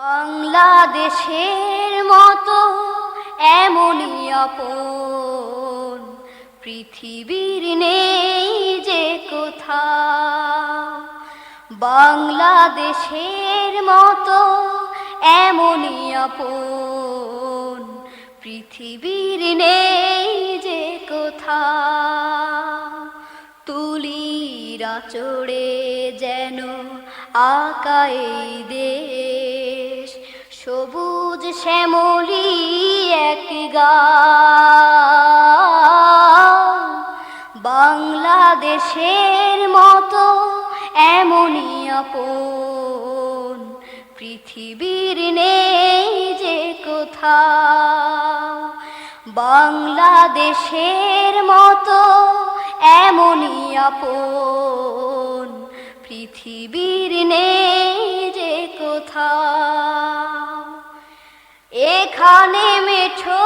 বাংলাদেশের মতো এমনই আপন পৃথিবীর নেই যে কোথাও। বাংলাদেশের মতো এমনই আপন পৃথিবীর নেই যে কোথাও। তুলির আঁচড়ে যেন আঁকা এই দেশ, সবুজ শ্যামলী এক গাঁও। বাংলাদেশের মতো এমনই আপন পৃথিবীর নেই যে কোথাও। বাংলাদেশের মতো এমনই আপন পৃথিবীর নেই যে কোথাও। এখানে মেঠো